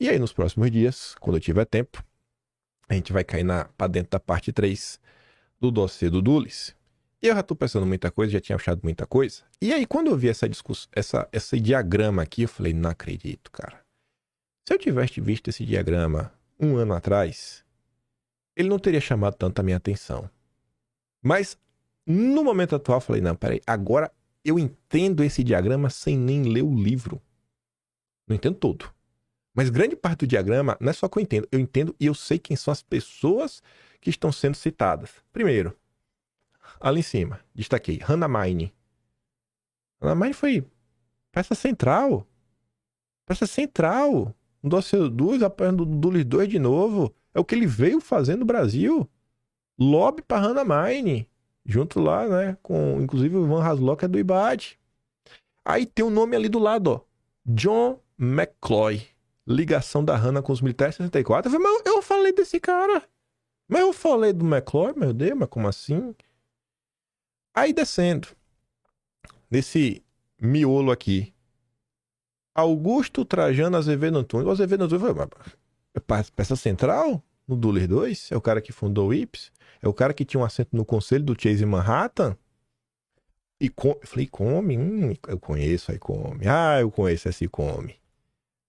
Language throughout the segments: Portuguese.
E aí, nos próximos dias, quando eu tiver tempo, a gente vai cair pra dentro da parte 3 do dossiê do Dulles. E eu já tô pensando muita coisa, já tinha achado muita coisa. E aí, quando eu vi essa discussão, esse diagrama aqui, eu falei, não acredito, cara. Se eu tivesse visto esse diagrama 1 ano atrás, ele não teria chamado tanto a minha atenção. Mas, no momento atual, eu falei, não, peraí, agora eu entendo esse diagrama sem nem ler o livro. Não entendo todo. Mas grande parte do diagrama não é só que eu entendo e eu sei quem são as pessoas que estão sendo citadas. Primeiro, ali em cima, destaquei, Hannah Mine. Hannah Mine foi peça central. Peça central. No dossiê 2, apanhando do Dulles 2 de novo. É o que ele veio fazer no Brasil. Lobby para Hannah Mine. Junto lá, né, com inclusive o Ivan Haslock, que é do IBAD. Aí tem um nome ali do lado, ó. John McCloy. Ligação da Hannah com os militares 64. Eu falei, mas eu falei desse cara. Mas eu falei do McCloy, meu Deus, mas como assim? Aí descendo. Nesse miolo aqui. Augusto Trajano Azevedo Antunes. O Azevedo Antunes foi peça central no Dulles 2. É o cara que fundou o IPS. É o cara que tinha um assento no conselho do Chase Manhattan. E eu falei, come? Eu conheço, aí come. Ah, eu conheço esse come.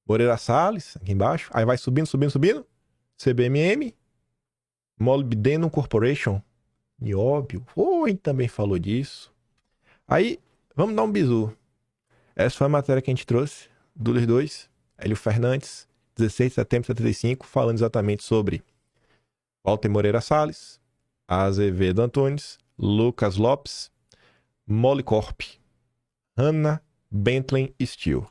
Moreira Salles, aqui embaixo. Aí vai subindo. CBMM. Molybdenum Corporation. Nióbio. A gente também falou disso. Aí, vamos dar um bizu. Essa foi a matéria que a gente trouxe. Dulles 2. Hélio Fernandes. 16 de setembro de 75. Falando exatamente sobre Walter Moreira Salles. Azevedo Antunes. Lucas Lopes. Molycorp. Hannah Bentley Steel.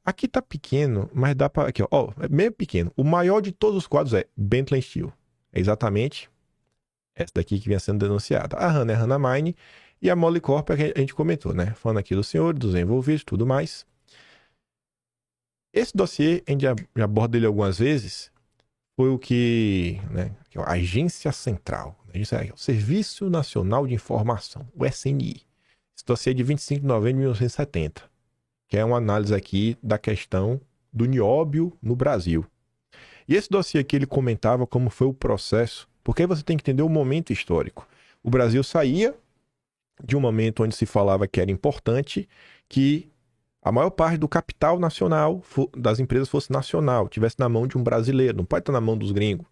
Aqui tá pequeno, mas dá pra... Aqui, ó, é meio pequeno. O maior de todos os quadros é Bentley Steel. É exatamente essa daqui que vinha sendo denunciada. A Hannah é Hannah Mine e a Molycorp é que a gente comentou, né? Falando aqui do senhor, dos envolvidos, tudo mais. Esse dossiê, a gente já aborda ele algumas vezes, foi o que... né, a Agência Central. O Serviço Nacional de Informação, o SNI. Esse dossiê é de 25 de novembro de 1970. Que é uma análise aqui da questão do nióbio no Brasil. E esse dossiê aqui ele comentava como foi o processo, porque aí você tem que entender o momento histórico. O Brasil saía de um momento onde se falava que era importante que a maior parte do capital nacional das empresas fosse nacional, tivesse na mão de um brasileiro, não pode estar na mão dos gringos.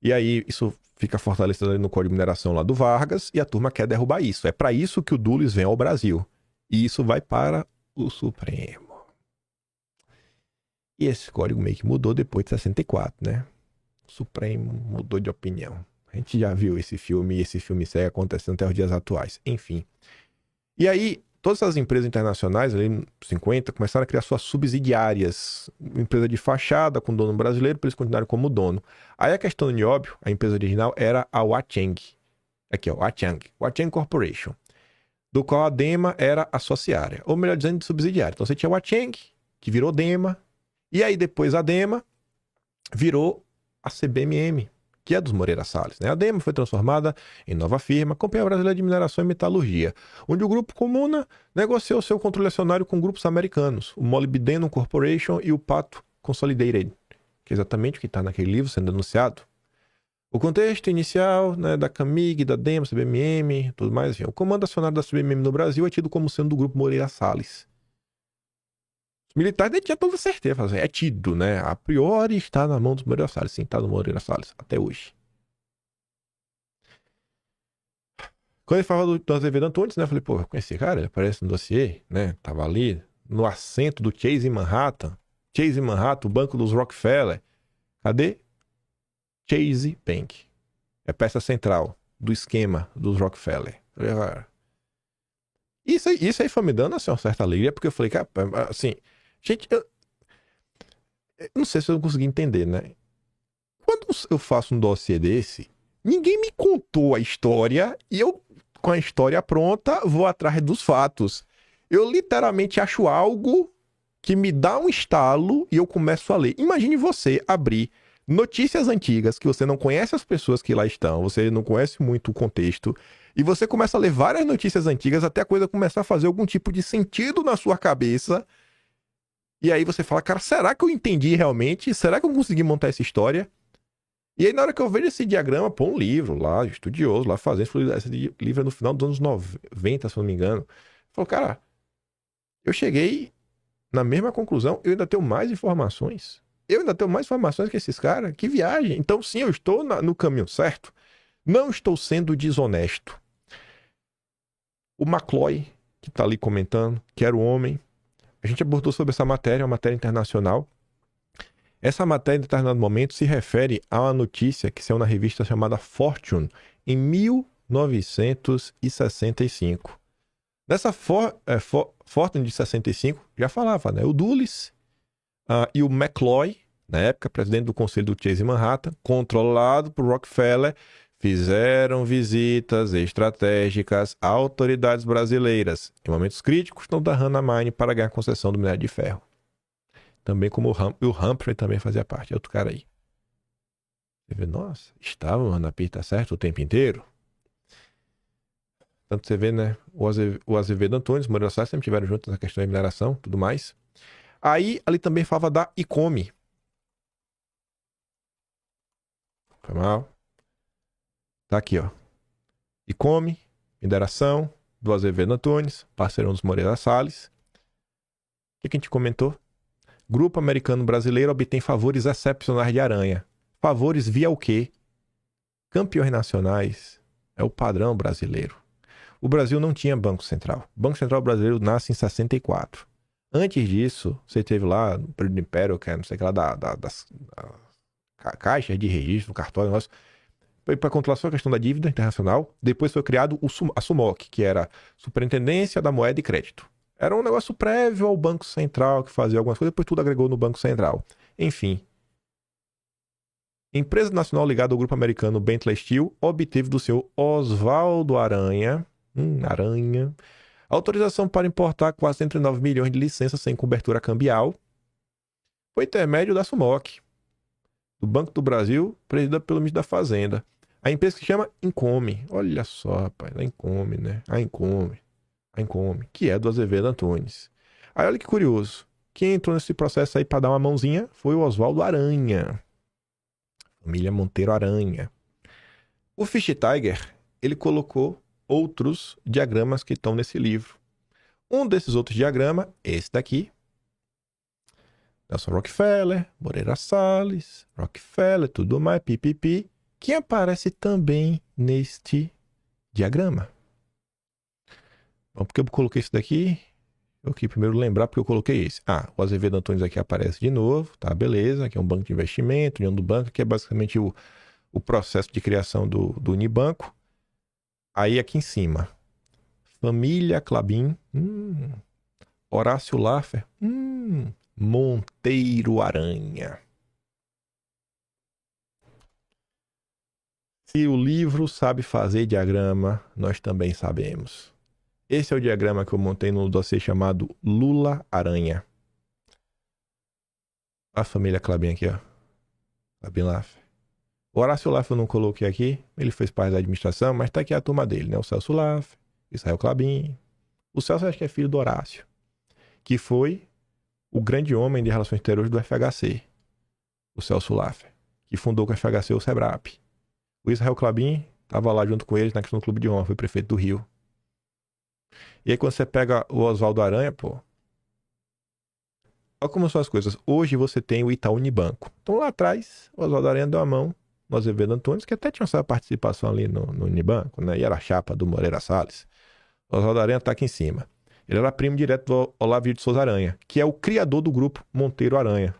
E aí isso fica fortalecido ali no Código de Mineração lá do Vargas e a turma quer derrubar isso. É para isso que o Dulles vem ao Brasil. E isso vai para o Supremo. E esse código meio que mudou depois de 64, né? O Supremo mudou de opinião. A gente já viu esse filme e esse filme segue acontecendo até os dias atuais. Enfim. E aí, todas as empresas internacionais, ali nos 50, começaram a criar suas subsidiárias. Empresa de fachada com dono brasileiro, para eles continuarem como dono. Aí a questão do nióbio, a empresa original era a Huacheng. Aqui, ó, Huacheng Corporation. Do qual a DEMA era a sociária, ou melhor dizendo, de subsidiária. Então você tinha o Huacheng, que virou DEMA, e aí depois a DEMA virou a CBMM, que é dos Moreira Salles, né? A DEMA foi transformada em nova firma, Companhia Brasileira de Mineração e Metalurgia, onde o Grupo Comuna negociou seu controle acionário com grupos americanos, o Molybdenum Corporation e o Pato Consolidated, que é exatamente o que está naquele livro sendo denunciado. O contexto inicial, né, da CAMIG, da DEMA, CBMM, tudo mais, enfim, o comando acionário da CBMM no Brasil é tido como sendo do grupo Moreira Salles. Os militares tinham toda certeza, é tido, né? A priori está na mão dos Moreira Salles, sim, está no Moreira Salles, até hoje. Quando ele falava do Azevedo Antunes, né, eu falei, pô, eu conheci esse cara, ele aparece no dossiê, né? Tava ali no assento do Chase Manhattan, o banco dos Rockefeller. Cadê? Chase Bank. É peça central do esquema dos Rockefeller. Isso aí foi me dando assim, uma certa alegria, porque eu falei, cara, assim, gente, eu não sei se eu consegui entender, né? Quando eu faço um dossiê desse, ninguém me contou a história e eu, com a história pronta, vou atrás dos fatos. Eu literalmente acho algo que me dá um estalo e eu começo a ler. Imagine você abrir notícias antigas, que você não conhece as pessoas que lá estão, você não conhece muito o contexto, e você começa a ler várias notícias antigas até a coisa começar a fazer algum tipo de sentido na sua cabeça, E aí você fala, cara, será que eu entendi realmente? Será que eu consegui montar essa história? E aí na hora que eu vejo esse diagrama, pô, um livro lá, estudioso, lá fazendo, esse livro é no final dos anos 90, se eu não me engano. Falou, cara, eu cheguei na mesma conclusão, eu ainda tenho mais informações. Eu ainda tenho mais informações que esses caras. Que viagem. Então sim, eu estou no caminho certo. Não estou sendo desonesto. O McCloy, que tá ali comentando, que era o homem, a gente abordou sobre essa matéria, uma matéria internacional. Essa matéria, em determinado momento, se refere a uma notícia que saiu na revista chamada Fortune, em 1965. Nessa Fortune de 65, já falava, né? O Dulles e o McCloy, na época, presidente do conselho do Chase Manhattan, controlado por Rockefeller, fizeram visitas estratégicas a autoridades brasileiras. Em momentos críticos, no da Hannah Mine para ganhar concessão do minério de ferro. Também como o Humphrey também fazia parte, é outro cara aí. Você vê, nossa, estavam na pista certa o tempo inteiro. Tanto você vê, né? O Azevedo Antunes, Moreira Salles sempre tiveram juntos na questão da mineração, tudo mais. Aí, ali também falava da ICOME. Foi mal. Tá aqui, ó. ICOME, mineração, do Azevedo Antunes, parceirão dos Moreira Salles. O que a gente comentou? Grupo Americano Brasileiro obtém favores excepcionais de Aranha. Favores via o quê? Campeões nacionais. É o padrão brasileiro. O Brasil não tinha Banco Central. O Banco Central brasileiro nasce em 64. Antes disso, você teve lá, no período do Império, que é não sei o que lá, das caixas de registro, cartório, negócio, para controlar só a questão da dívida internacional. Depois foi criado a SUMOC, que era Superintendência da Moeda e Crédito. Era um negócio prévio ao Banco Central, que fazia algumas coisas, depois tudo agregou no Banco Central. Enfim. Empresa nacional ligada ao grupo americano Bentley Steel obteve do senhor Oswaldo Aranha, autorização para importar quase 39 milhões de licenças sem cobertura cambial, por intermédio da SUMOC, do Banco do Brasil, presidida pelo ministro da Fazenda. A empresa que se chama Income. Olha só, rapaz, a Income, né? A Income, que é do Azevedo Antunes. Aí olha que curioso. Quem entrou nesse processo aí para dar uma mãozinha foi o Oswaldo Aranha. Família Monteiro Aranha. O Fish Tiger, ele colocou outros diagramas que estão nesse livro. Um desses outros diagramas, esse daqui. Nelson Rockefeller, Moreira Salles, Rockefeller, tudo mais, pipipi, que aparece também neste diagrama. Bom, porque eu coloquei isso daqui? Eu queria primeiro lembrar porque eu coloquei esse. O Azevedo Antunes aqui aparece de novo, tá? Beleza, aqui é um banco de investimento, União do Banco, que é basicamente o processo de criação do Unibanco. Aí aqui em cima, Família Klabin, Horácio Laffer, Monteiro Aranha. Se o livro sabe fazer diagrama, nós também sabemos. Esse é o diagrama que eu montei no dossiê chamado Lula Aranha. A família Klabin aqui, ó. Klabin Laffer. O Horácio Laffer eu não coloquei aqui, ele fez parte da administração, mas tá aqui a turma dele, né? O Celso Laffer, Israel Klabin. O Celso acho que é filho do Horácio, que foi o grande homem de relações exteriores do FHC, o Celso Laffer, que fundou com o FHC o SEBRAP. O Israel Klabin estava lá junto com eles na questão do Clube de Honra, foi prefeito do Rio. E aí quando você pega o Oswaldo Aranha, pô, olha como são as coisas. Hoje você tem o Itaú Unibanco. Então lá atrás, o Oswaldo Aranha deu a mão no Azevedo Antunes, que até tinha essa participação ali no Unibanco, né? E era a chapa do Moreira Salles. O Oswaldo Aranha tá aqui em cima. Ele era primo direto do Olavo de Souza Aranha, que é o criador do grupo Monteiro Aranha.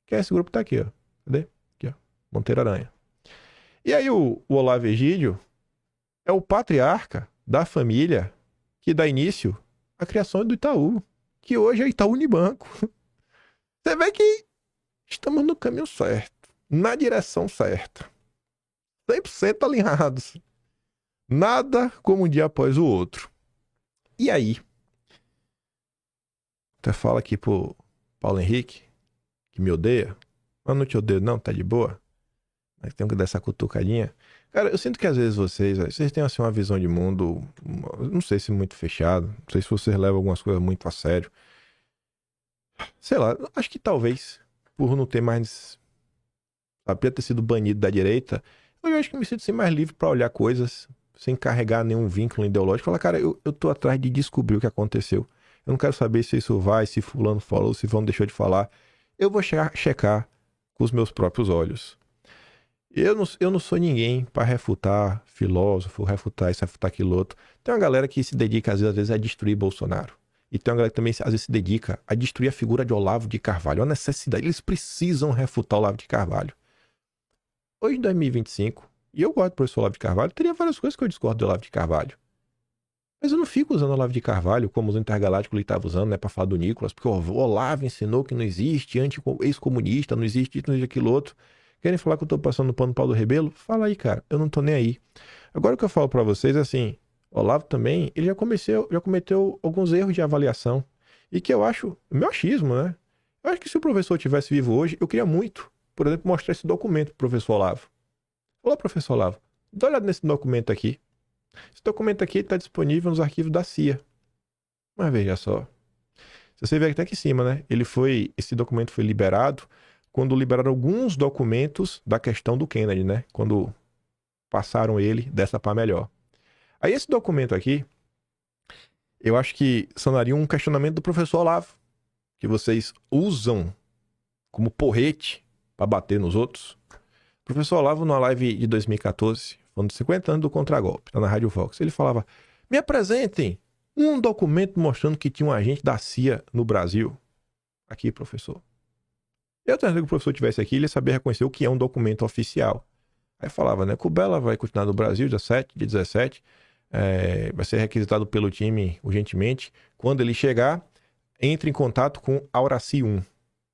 Que é esse grupo que tá aqui, ó. Cadê? Aqui, ó. Monteiro Aranha. E aí o Olavo Egídio é o patriarca da família que dá início à criação do Itaú, que hoje é Itaú Unibanco. Você vê que estamos no caminho certo, na direção certa. 100% alinhados. Nada como um dia após o outro. E aí? Até fala aqui pro Paulo Henrique, que me odeia. Eu não te odeio não, tá de boa. Mas tem que dar essa cutucadinha. Cara, eu sinto que às vezes vocês têm assim uma visão de mundo, não sei se muito fechado, não sei se vocês levam algumas coisas muito a sério. Sei lá, acho que talvez, por não ter mais, sabe, ter sido banido da direita, eu acho que me sinto assim, mais livre pra olhar coisas sem carregar nenhum vínculo ideológico. Falar, cara, eu tô atrás de descobrir o que aconteceu. Eu não quero saber se isso vai, se fulano falou, se fulano deixou de falar. Eu vou checar com os meus próprios olhos. Eu não sou ninguém para refutar filósofo, refutar isso, refutar aquilo outro. Tem uma galera que se dedica, às vezes, a destruir Bolsonaro. E tem uma galera que também, às vezes, se dedica a destruir a figura de Olavo de Carvalho. A necessidade. Eles precisam refutar o Olavo de Carvalho. Hoje, em 2025, e eu gosto do professor Olavo de Carvalho, teria várias coisas que eu discordo do Olavo de Carvalho. Mas eu não fico usando o Olavo de Carvalho como os intergalácticos ele estava usando, né, para falar do Nicolas, porque o Olavo ensinou que não existe ex-comunista, não existe isso, não existe aquilo outro. Querem falar que eu tô passando pano pro Paulo Rebelo? Fala aí, cara. Eu não tô nem aí. Agora o que eu falo pra vocês é assim, Olavo também, ele já cometeu alguns erros de avaliação. E que eu acho, meu achismo, né? Eu acho que se o professor tivesse vivo hoje, eu queria muito, por exemplo, mostrar esse documento pro professor Olavo. Olá, professor Olavo, dá uma olhada nesse documento aqui. Esse documento aqui está disponível nos arquivos da CIA. Mas veja só. Se você ver até aqui em cima, né? Esse documento foi liberado quando liberaram alguns documentos da questão do Kennedy, né? Quando passaram ele dessa para melhor. Aí esse documento aqui, eu acho que sanaria um questionamento do professor Olavo, que vocês usam como porrete para bater nos outros. O professor Olavo, numa live de 2014, falando de 50 anos do contragolpe, tá na Rádio Vox, ele falava, me apresentem um documento mostrando que tinha um agente da CIA no Brasil. Aqui, professor. Eu tenho que o professor tivesse aqui, ele ia saber reconhecer o que é um documento oficial. Aí falava, né? Cubela vai continuar no Brasil, dia 17, vai ser requisitado pelo time urgentemente. Quando ele chegar, entre em contato com Auraci 1.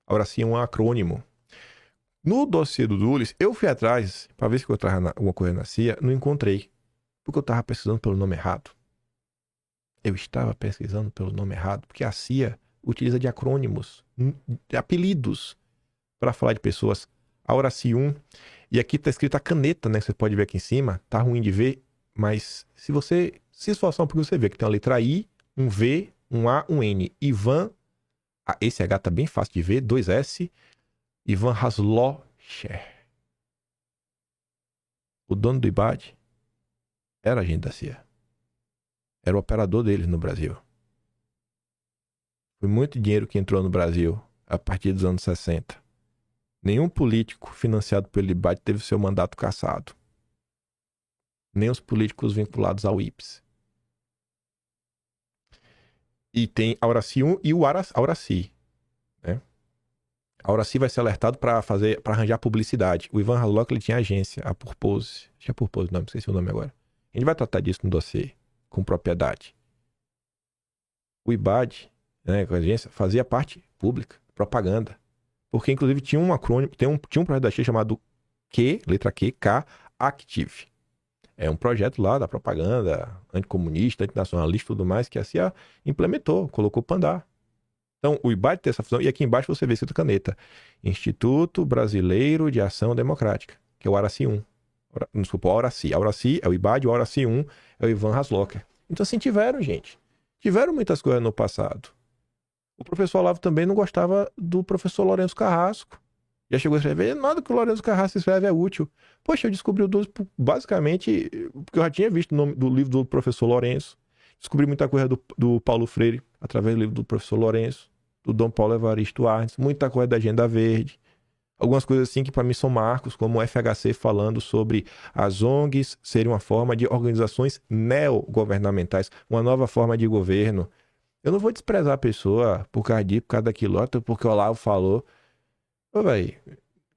Auraci 1 é um acrônimo. No dossiê do Dulles, eu fui atrás para ver se eu encontrava alguma coisa na CIA, não encontrei. Porque eu estava pesquisando pelo nome errado. Eu estava pesquisando pelo nome errado, porque a CIA utiliza de acrônimos, de apelidos, para falar de pessoas. Auraci 1. E aqui tá escrito a caneta, né? Você pode ver aqui em cima. Tá ruim de ver, mas se você se esforçar um pouquinho, você vê que tem uma letra I, um V, um A, um N. Ivan, esse H tá bem fácil de ver, 2 S. Ivan Haslocher. O dono do IBAD era agente da CIA. Era o operador deles no Brasil. Foi muito dinheiro que entrou no Brasil a partir dos anos 60. Nenhum político financiado pelo IBAD teve seu mandato cassado. Nem os políticos vinculados ao IPS. E tem a Auraci 1 e o Auraci. Né? A Auraci vai ser alertado para arranjar publicidade. O Ivan Haslocher, ele tinha agência, a Purpose. Tinha Purpose, não esqueci o nome agora. A gente vai tratar disso no dossiê, com propriedade. O IBAD, né, com a agência, fazia parte pública, propaganda. Porque, inclusive, tinha um acrônimo, tinha um projeto da CIA chamado Q, letra Q, K, Active. É um projeto lá da propaganda anticomunista, antinacionalista e tudo mais, que a CIA implementou, colocou para andar. Então, o IBAD tem essa função, e aqui embaixo você vê escrito caneta. Instituto Brasileiro de Ação Democrática, que é o Auraci 1. Desculpa, o Auraci. A Auraci é o IBAD, o Auraci 1 é o Ivan Haslocher. Então, assim, tiveram, gente. Tiveram muitas coisas no passado. O professor Olavo também não gostava do professor Lourenço Carrasco. Já chegou a escrever, nada que o Lourenço Carrasco escreve é útil. Poxa, eu descobri o Dulles basicamente porque eu já tinha visto o nome do livro do professor Lourenço. Descobri muita coisa do Paulo Freire, através do livro do professor Lourenço, do Dom Paulo Evaristo Arnes, muita coisa da Agenda Verde. Algumas coisas assim que para mim são marcos, como o FHC falando sobre as ONGs serem uma forma de organizações neogovernamentais, uma nova forma de governo. Eu não vou desprezar a pessoa por causa disso, por causa daquilo, porque o Olavo falou. Ô, velho,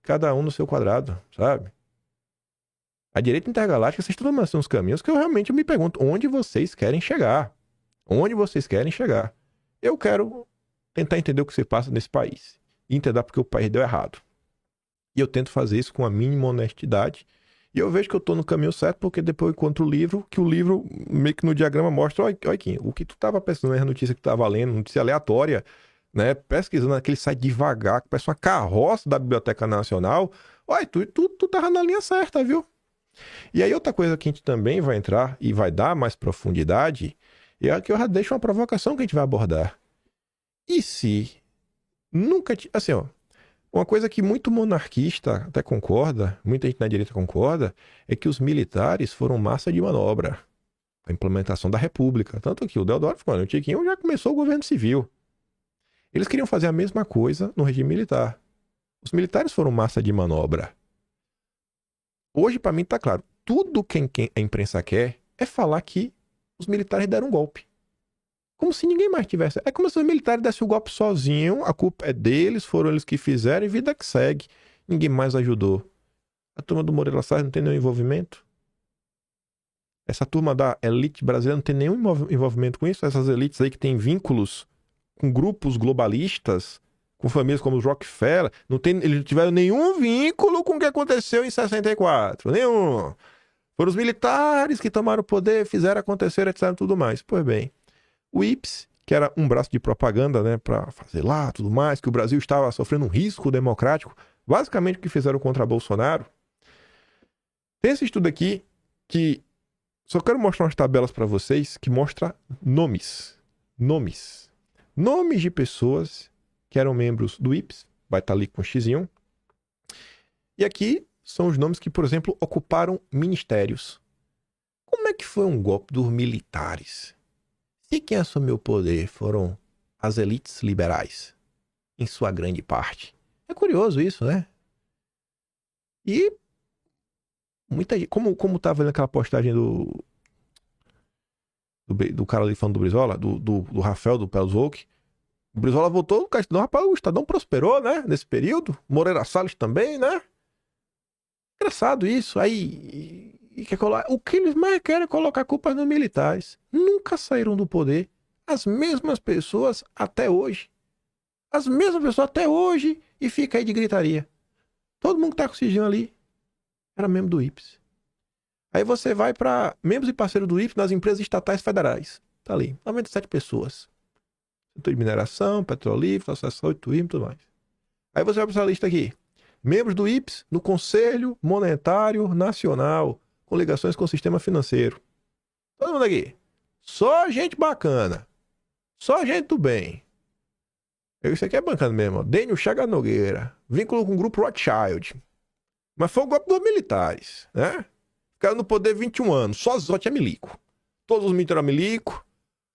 cada um no seu quadrado, sabe? A direita intergaláctica, vocês estão tomando uns caminhos que eu realmente me pergunto, onde vocês querem chegar? Onde vocês querem chegar? Eu quero tentar entender o que se passa nesse país. E entender porque o país deu errado. E eu tento fazer isso com a mínima honestidade. E eu vejo que eu tô no caminho certo, porque depois eu encontro o livro, que o livro meio que no diagrama mostra, olha aqui, o que tu tava pesquisando, a notícia que tu tava lendo, notícia aleatória, né, pesquisando naquele site devagar, que parece uma carroça da Biblioteca Nacional, olha, tu tava na linha certa, viu? E aí outra coisa que a gente também vai entrar e vai dar mais profundidade, é que eu já deixo uma provocação que a gente vai abordar. E se Nunca, assim, ó, uma coisa que muito monarquista até concorda, muita gente na direita concorda, é que os militares foram massa de manobra para a implementação da República. Tanto que o Deodoro ficou, o Tiquinho já começou o governo civil. Eles queriam fazer a mesma coisa no regime militar. Os militares foram massa de manobra. Hoje, para mim, tá claro. Tudo que a imprensa quer é falar que os militares deram um golpe. Como se ninguém mais tivesse. É como se os militares dessem o golpe sozinho, a culpa é deles, foram eles que fizeram e vida que segue. Ninguém mais ajudou. A turma do Moreira Salles não tem nenhum envolvimento. Essa turma da elite brasileira não tem nenhum envolvimento com isso. Essas elites aí que têm vínculos com grupos globalistas, com famílias como os Rockefeller, eles não tiveram nenhum vínculo com o que aconteceu em 64. Nenhum. Foram os militares que tomaram o poder, fizeram acontecer, etc. e tudo mais. Pois bem, o IPES, que era um braço de propaganda, né, para fazer lá tudo mais, que o Brasil estava sofrendo um risco democrático, basicamente o que fizeram contra Bolsonaro. Tem esse estudo aqui que só quero mostrar umas tabelas para vocês que mostra nomes. Nomes de pessoas que eram membros do IPES, vai estar ali com X1. E aqui são os nomes que, por exemplo, ocuparam ministérios. Como é que foi um golpe dos militares? E quem assumiu o poder foram as elites liberais, em sua grande parte. É curioso isso, né? E muita gente, como tava vendo aquela postagem do cara ali falando do Brizola, do Rafael, do Pelzolk, o Brizola voltou, rapaz, o Estadão prosperou, né? Nesse período. Moreira Salles também, né? Engraçado isso. Aí, o que eles mais querem é colocar culpa nos militares. Nunca saíram do poder. As mesmas pessoas até hoje. As mesmas pessoas até hoje e fica aí de gritaria. Todo mundo que tá com o sigilo ali era membro do IPES. Aí você vai para membros e parceiros do IPES nas empresas estatais federais. Tá ali, 97 pessoas. Setor de mineração, petrolífero, associação de turismo e tudo mais. Aí você vai para essa lista aqui. Membros do IPES no Conselho Monetário Nacional, com ligações com o sistema financeiro. Todo mundo aqui. Só gente bacana. Só gente do bem. Isso aqui é bacana mesmo. Ó. Dênio Chagas Nogueira. Vínculo com o grupo Rothschild. Mas foi o golpe dos militares, né? Ficaram no poder 21 anos. Só tinha milico. Todos os militares eram milico.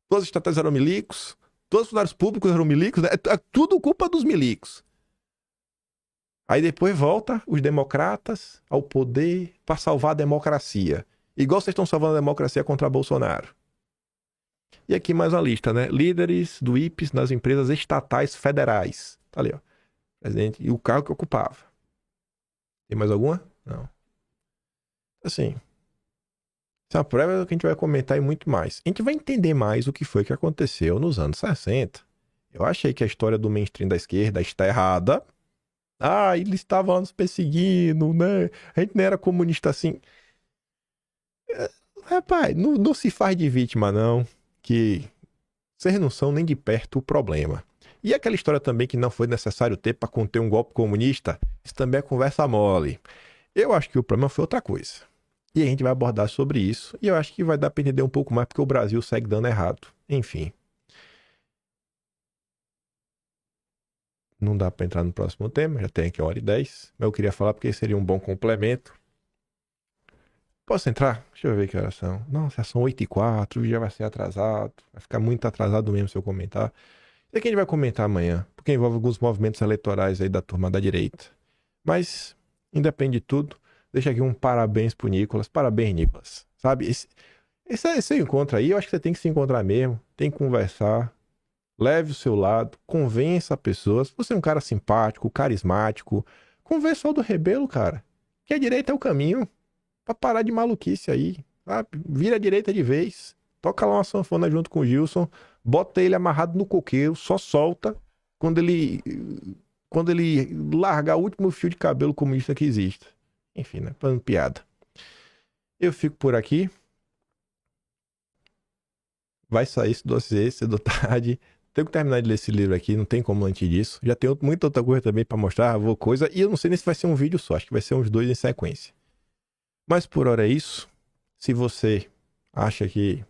Todos os estatais eram milicos. Todos os funcionários públicos eram milicos. Né? É tudo culpa dos milicos. Aí depois volta os democratas ao poder para salvar a democracia. Igual vocês estão salvando a democracia contra Bolsonaro. E aqui mais uma lista, né? Líderes do IPES nas empresas estatais federais. Tá ali, ó. Presidente. E o cargo que ocupava. Tem mais alguma? Não. Assim. Essa prova que a gente vai comentar e muito mais. A gente vai entender mais o que foi que aconteceu nos anos 60. Eu achei que a história do mainstream da esquerda está errada. Ah, eles estavam nos perseguindo, né? A gente não era comunista assim. Rapaz, não se faz de vítima, não. Que vocês não são nem de perto o problema. E aquela história também que não foi necessário ter para conter um golpe comunista, isso também é conversa mole. Eu acho que o problema foi outra coisa. E a gente vai abordar sobre isso. E eu acho que vai dar para entender um pouco mais porque o Brasil segue dando errado. Enfim. Não dá para entrar no próximo tema, já tem aqui 1h10. Mas eu queria falar porque seria um bom complemento. Posso entrar? Deixa eu ver que horas são. Nossa, são 8h04, já vai ser atrasado. Vai ficar muito atrasado mesmo se eu comentar. Isso aqui a gente vai comentar amanhã, porque envolve alguns movimentos eleitorais aí da turma da direita. Mas, independe de tudo, deixa aqui um parabéns pro Nicolas. Parabéns, Nicolas. Sabe, esse encontro aí, eu acho que você tem que se encontrar mesmo, tem que conversar. Leve o seu lado, convença a pessoa. Se você é um cara simpático, carismático, convença o do Rebelo, cara. Que a direita é o caminho pra parar de maluquice aí. Sabe? Vira a direita de vez. Toca lá uma sanfona junto com o Gilson. Bota ele amarrado no coqueiro. Só solta quando ele largar o último fio de cabelo comunista que existe. Enfim, né? Fazendo piada. Eu fico por aqui. Vai sair esse dossiê cedo ou tarde. Tenho que terminar de ler esse livro aqui, não tem como antes disso. Já tem muita outra coisa também pra mostrar, coisa. E eu não sei nem se vai ser um vídeo só, acho que vai ser uns 2 em sequência. Mas por hora é isso. Se você acha que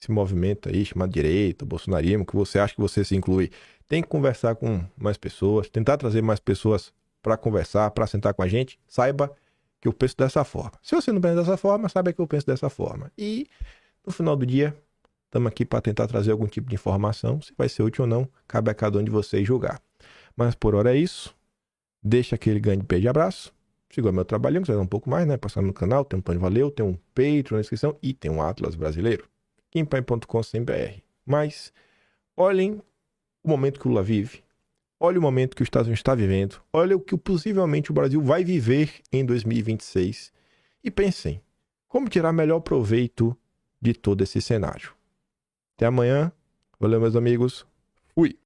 esse movimento aí, chamado direita, bolsonarismo, que você acha que você se inclui, tem que conversar com mais pessoas, tentar trazer mais pessoas para conversar, para sentar com a gente. Saiba que eu penso dessa forma. Se você não pensa dessa forma, saiba que eu penso dessa forma. E no final do dia, estamos aqui para tentar trazer algum tipo de informação. Se vai ser útil ou não, cabe a cada um de vocês julgar. Mas por hora é isso. Deixa aquele grande beijo e abraço. Siga o meu trabalhinho, que vai dar um pouco mais, né? Passar no canal, tem um Plano Valeu, tem um Patreon na descrição e tem um Atlas brasileiro. Kimpai.com.br. Mas olhem o momento que o Lula vive. Olhe o momento que os Estados Unidos está vivendo. Olha o que possivelmente o Brasil vai viver em 2026. E pensem, como tirar melhor proveito de todo esse cenário. Até amanhã. Valeu, meus amigos. Fui.